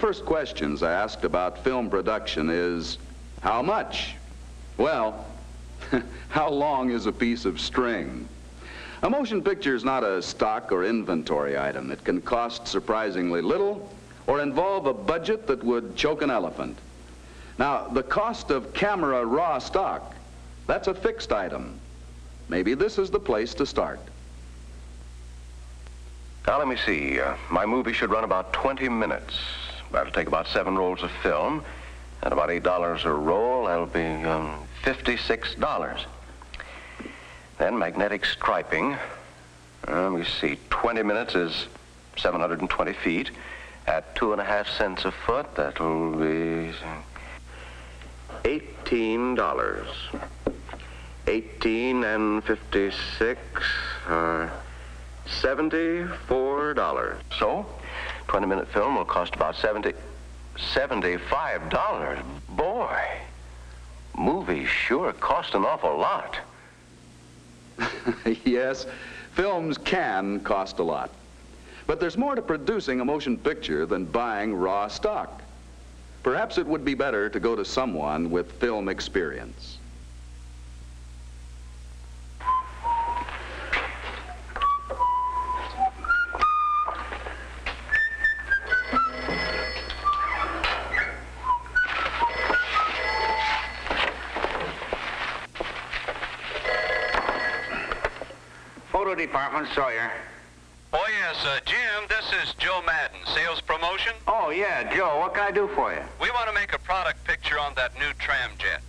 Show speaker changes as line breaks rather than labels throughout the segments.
first questions asked about film production is, how much? Well, how long is a piece of string? A motion picture is not a stock or inventory item. It can cost surprisingly little or involve a budget that would choke an elephant. Now, the cost of camera raw stock, that's a fixed item. Maybe this is the place to start.
Now, let me see. My movie should run about 20 minutes. That'll take about 7 rolls of film. At about $8 a roll, that'll be $56. Then magnetic striping. Let me see. 20 minutes is 720 feet. At 2.5 cents a foot, that'll be $18. 18 and 56 are $74. So, 20-minute film will cost about $75. Boy, movies sure cost an awful lot.
Yes, films can cost a lot. But there's more to producing a motion picture than buying raw stock. Perhaps it would be better to go to someone with film experience.
Photo department, Sawyer.
Oh, yes, Jim, this is Joe Madden, sales promotion.
Oh, yeah, Joe, what can I do for you?
We want to make a product picture on that new tramjet.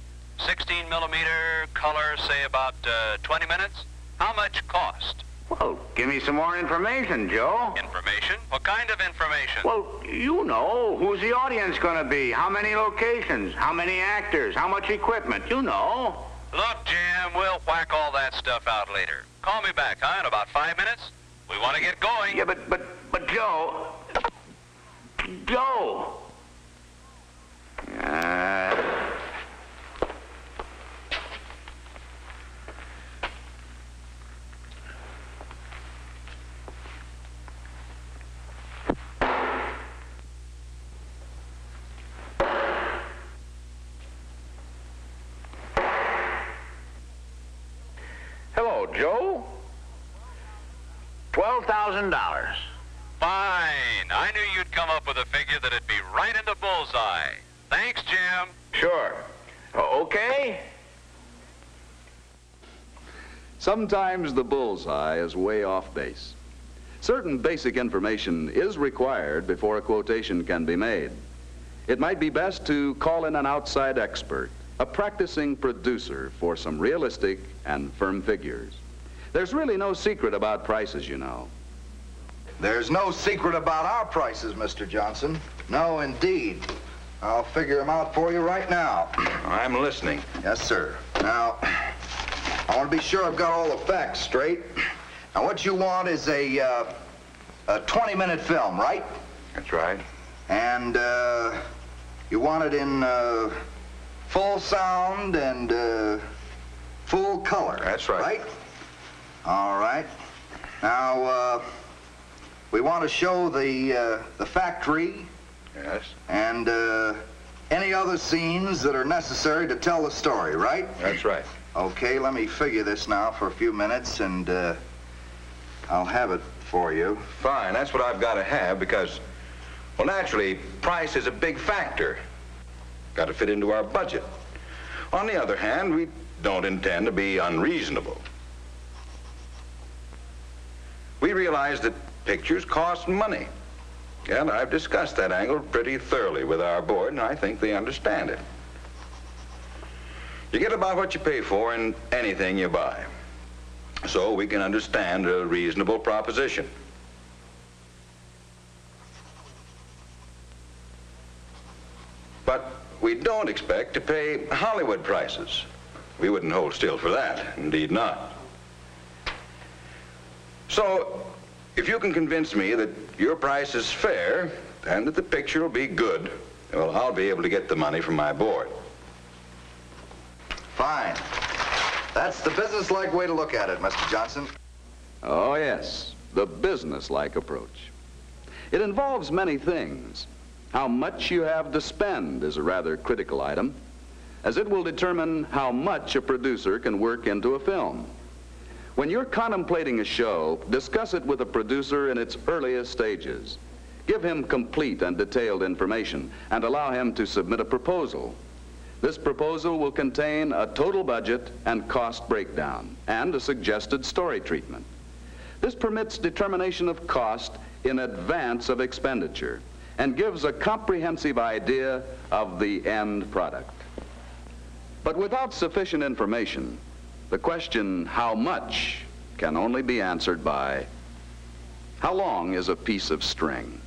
16 millimeter, color, say about 20 minutes. How much cost?
Well, give me some more information, Joe.
Information? What kind of information?
Well, you know, who's the audience going to be? How many locations? How many actors? How much equipment? You know.
Look, Jim, we'll whack all that stuff out later. Call me back, huh, in about 5 minutes? We want to get going.
Yeah, but Joe. Joe. Hello, Joe. $12,000.
Fine. I knew you'd come up with a figure that'd be right in the bullseye. Thanks, Jim.
Sure. Okay?
Sometimes the bullseye is way off base. Certain basic information is required before a quotation can be made. It might be best to call in an outside expert, a practicing producer, for some realistic and firm figures. There's really no secret about prices, you know.
There's no secret about our prices, Mr. Johnson. No, indeed. I'll figure them out for you right now.
I'm listening.
Yes, sir. Now, I want to be sure I've got all the facts straight. Now, what you want is a 20-minute film, right?
That's right.
And you want it in full sound and full color.
That's right.
Right? All right. Now, we want to show the factory.
Yes.
And any other scenes that are necessary to tell the story, right?
That's right.
Okay, let me figure this now for a few minutes, and I'll have it for you.
Fine, that's what I've got to have because, well, naturally, price is a big factor. Got to fit into our budget. On the other hand, we don't intend to be unreasonable. We realize that pictures cost money. And I've discussed that angle pretty thoroughly with our board, and I think they understand it. You get about what you pay for in anything you buy. So we can understand a reasonable proposition. But we don't expect to pay Hollywood prices. We wouldn't hold still for that, indeed not. So, if you can convince me that your price is fair and that the picture will be good, well, I'll be able to get the money from my board.
Fine. That's the business-like way to look at it, Mr. Johnson.
Oh, yes, the business-like approach. It involves many things. How much you have to spend is a rather critical item, as it will determine how much a producer can work into a film. When you're contemplating a show, discuss it with a producer in its earliest stages. Give him complete and detailed information and allow him to submit a proposal. This proposal will contain a total budget and cost breakdown and a suggested story treatment. This permits determination of cost in advance of expenditure and gives a comprehensive idea of the end product. But without sufficient information, the question, how much, can only be answered by, how long is a piece of string?